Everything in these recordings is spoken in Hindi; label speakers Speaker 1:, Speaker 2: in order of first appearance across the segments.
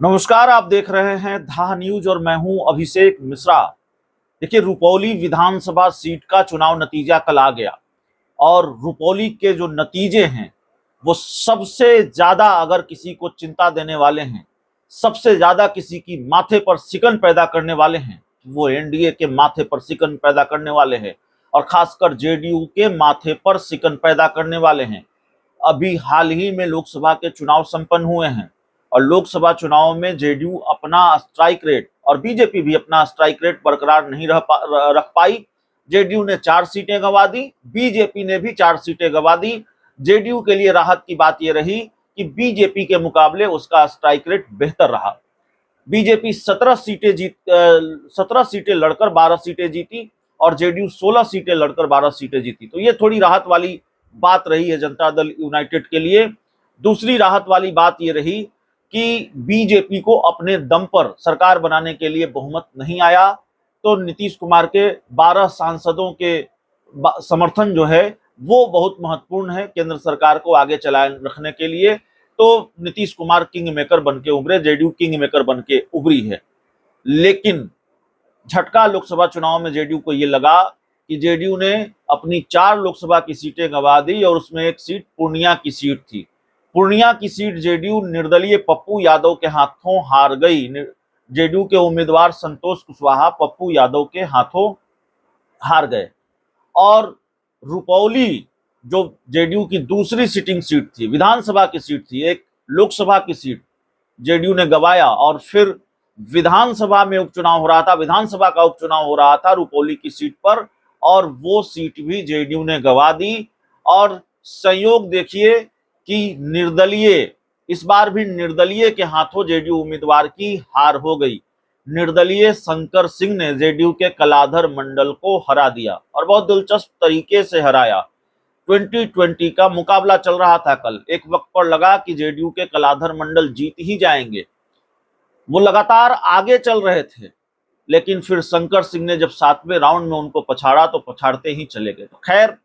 Speaker 1: नमस्कार, आप देख रहे हैं धा न्यूज और मैं हूं अभिषेक मिश्रा। देखिए, रुपौली विधानसभा सीट का चुनाव नतीजा कल आ गया और रुपौली के जो नतीजे हैं वो सबसे ज्यादा अगर किसी को चिंता देने वाले हैं, सबसे ज्यादा किसी की माथे पर सिकन पैदा करने वाले हैं, वो एनडीए के माथे पर सिकन पैदा करने वाले हैं और खासकर जेडीयू के माथे पर सिकन पैदा करने वाले हैं। अभी हाल ही में लोकसभा के चुनाव संपन्न हुए हैं और लोकसभा चुनाव में जेडीयू अपना स्ट्राइक रेट और बीजेपी भी अपना स्ट्राइक रेट बरकरार नहीं रख पाई। जेडीयू ने 4 सीटें गंवा दी, बीजेपी ने भी 4 सीटें गंवा दी। जेडीयू के लिए राहत की बात यह रही कि बीजेपी के मुकाबले उसका स्ट्राइक रेट बेहतर रहा। बीजेपी 17 सीटें लड़कर 12 सीटें जीती और जेडीयू 16 सीटें लड़कर 12 सीटें जीती। तो ये थोड़ी राहत वाली बात रही है जनता दल यूनाइटेड के लिए। दूसरी राहत वाली बात ये रही कि बीजेपी को अपने दम पर सरकार बनाने के लिए बहुमत नहीं आया, तो नीतीश कुमार के 12 सांसदों के समर्थन जो है वो बहुत महत्वपूर्ण है केंद्र सरकार को आगे चलाए रखने के लिए। तो नीतीश कुमार किंग मेकर बन के उभरे, जेडीयू किंग मेकर बन के उभरी है। लेकिन झटका लोकसभा चुनाव में जेडीयू को यह लगा कि जेडीयू ने अपनी 4 लोकसभा की सीटें गंवा दी और उसमें एक सीट पूर्णिया की सीट थी। पूर्णिया की सीट जेडीयू निर्दलीय पप्पू यादव के हाथों हार गई। जेडीयू के उम्मीदवार संतोष कुशवाहा पप्पू यादव के हाथों हार गए और रुपौली जो जेडीयू की दूसरी सिटिंग सीट थी, विधानसभा की सीट थी, एक लोकसभा की सीट जेडीयू ने गंवाया और फिर विधानसभा में उपचुनाव हो रहा था, विधानसभा का उपचुनाव हो रहा था रुपौली की सीट पर और वो सीट भी जेडीयू ने गंवा दी। और संयोग देखिए कि निर्दलीय, इस बार भी निर्दलीय के हाथों जेडीयू उम्मीदवार की हार हो गई। निर्दलीय शंकर सिंह ने जेडीयू के कलाधर मंडल को हरा दिया और बहुत दिलचस्प तरीके से हराया। 2020 का मुकाबला चल रहा था कल। एक वक्त पर लगा कि जेडीयू के कलाधर मंडल जीत ही जाएंगे, वो लगातार आगे चल रहे थे, लेकिन फिर शंकर सिंह ने जब 7वें राउंड में उनको पछाड़ा तो पछाड़ते ही चले गए। तो खैर,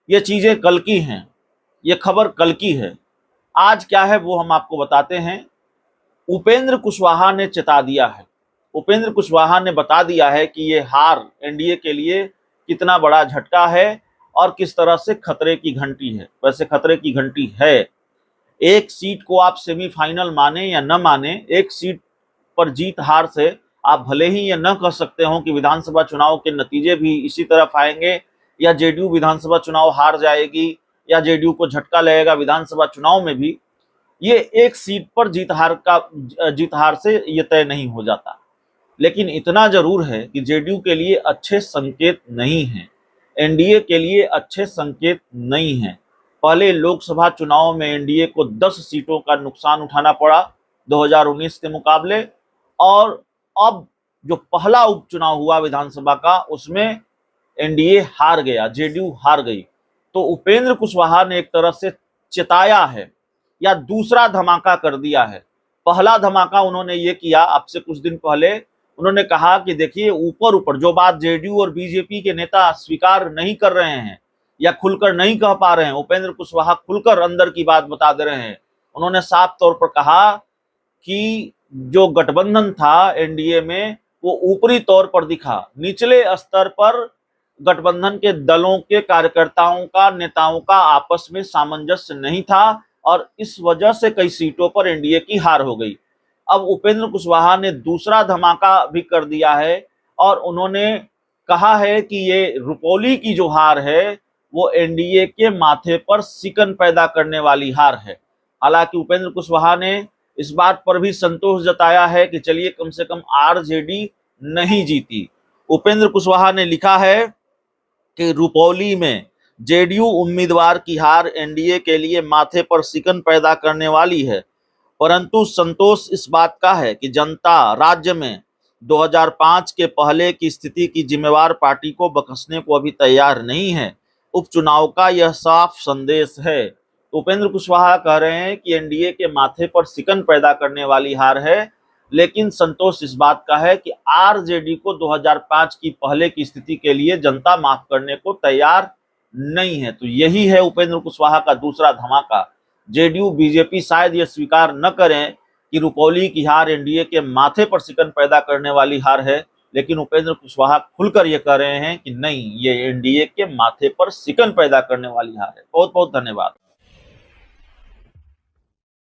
Speaker 1: ये चीजें कल की हैं, ये खबर कल की है। आज क्या है वो हम आपको बताते हैं। उपेंद्र कुशवाहा ने चेता दिया है, उपेंद्र कुशवाहा ने बता दिया है कि ये हार एनडीए के लिए कितना बड़ा झटका है और किस तरह से खतरे की घंटी है। वैसे खतरे की घंटी है। एक सीट को आप सेमीफाइनल माने या न माने, एक सीट पर जीत हार से आप भले ही ये न कह सकते हो कि विधानसभा चुनाव के नतीजे भी इसी तरफ आएंगे या जेडीयू विधानसभा चुनाव हार जाएगी या जेडीयू को झटका लगेगा विधानसभा चुनाव में भी। ये एक सीट पर जीत हार से ये तय नहीं हो जाता। लेकिन इतना जरूर है कि जेडीयू के लिए अच्छे संकेत नहीं हैं, एनडीए के लिए अच्छे संकेत नहीं हैं। पहले लोकसभा चुनाव में एनडीए को 10 सीटों का नुकसान उठाना पड़ा 2019 के मुकाबले, और अब जो पहला उपचुनाव हुआ विधानसभा का उसमें एनडीए हार गया, जेडीयू हार गई। तो उपेंद्र कुशवाहा ने एक तरह से चेताया है या दूसरा धमाका कर दिया है। पहला धमाका उन्होंने ये किया, आपसे कुछ दिन पहले उन्होंने कहा कि देखिए, ऊपर ऊपर जो बात जेडीयू और बीजेपी के नेता स्वीकार नहीं कर रहे हैं या खुलकर नहीं कह पा रहे हैं, उपेंद्र कुशवाहा खुलकर अंदर की बात बता दे रहे हैं। उन्होंने साफ तौर पर कहा कि जो गठबंधन था एनडीए में वो ऊपरी तौर पर दिखा, निचले स्तर पर गठबंधन के दलों के कार्यकर्ताओं का, नेताओं का आपस में सामंजस्य नहीं था और इस वजह से कई सीटों पर एनडीए की हार हो गई। अब उपेंद्र कुशवाहा ने दूसरा धमाका भी कर दिया है और उन्होंने कहा है कि ये रुपौली की जो हार है वो एनडीए के माथे पर सिकन पैदा करने वाली हार है। हालांकि उपेंद्र कुशवाहा ने इस बात पर भी संतोष जताया है कि चलिए कम से कम आरजेडी नहीं जीती। उपेंद्र कुशवाहा ने लिखा है कि रुपौली में जेडीयू उम्मीदवार की हार एनडीए के लिए माथे पर सिकन पैदा करने वाली है, परंतु संतोष इस बात का है कि जनता राज्य में 2005 के पहले की स्थिति की जिम्मेवार पार्टी को बख्शने को अभी तैयार नहीं है। उपचुनाव का यह साफ संदेश है। तो उपेंद्र कुशवाहा कह रहे हैं कि एनडीए के माथे पर सिकन पैदा करने वाली हार है, लेकिन संतोष इस बात का है कि आरजेडी को 2005 की पहले की स्थिति के लिए जनता माफ करने को तैयार नहीं है। तो यही है उपेंद्र कुशवाहा का दूसरा धमाका। जेडीयू बीजेपी शायद ये स्वीकार न करें कि रुपौली की हार एनडीए के माथे पर सिकन पैदा करने वाली हार है, लेकिन उपेंद्र कुशवाहा खुलकर ये कह रहे हैं कि नहीं, ये एनडीए के माथे पर सिकन पैदा करने वाली हार है। बहुत बहुत धन्यवाद।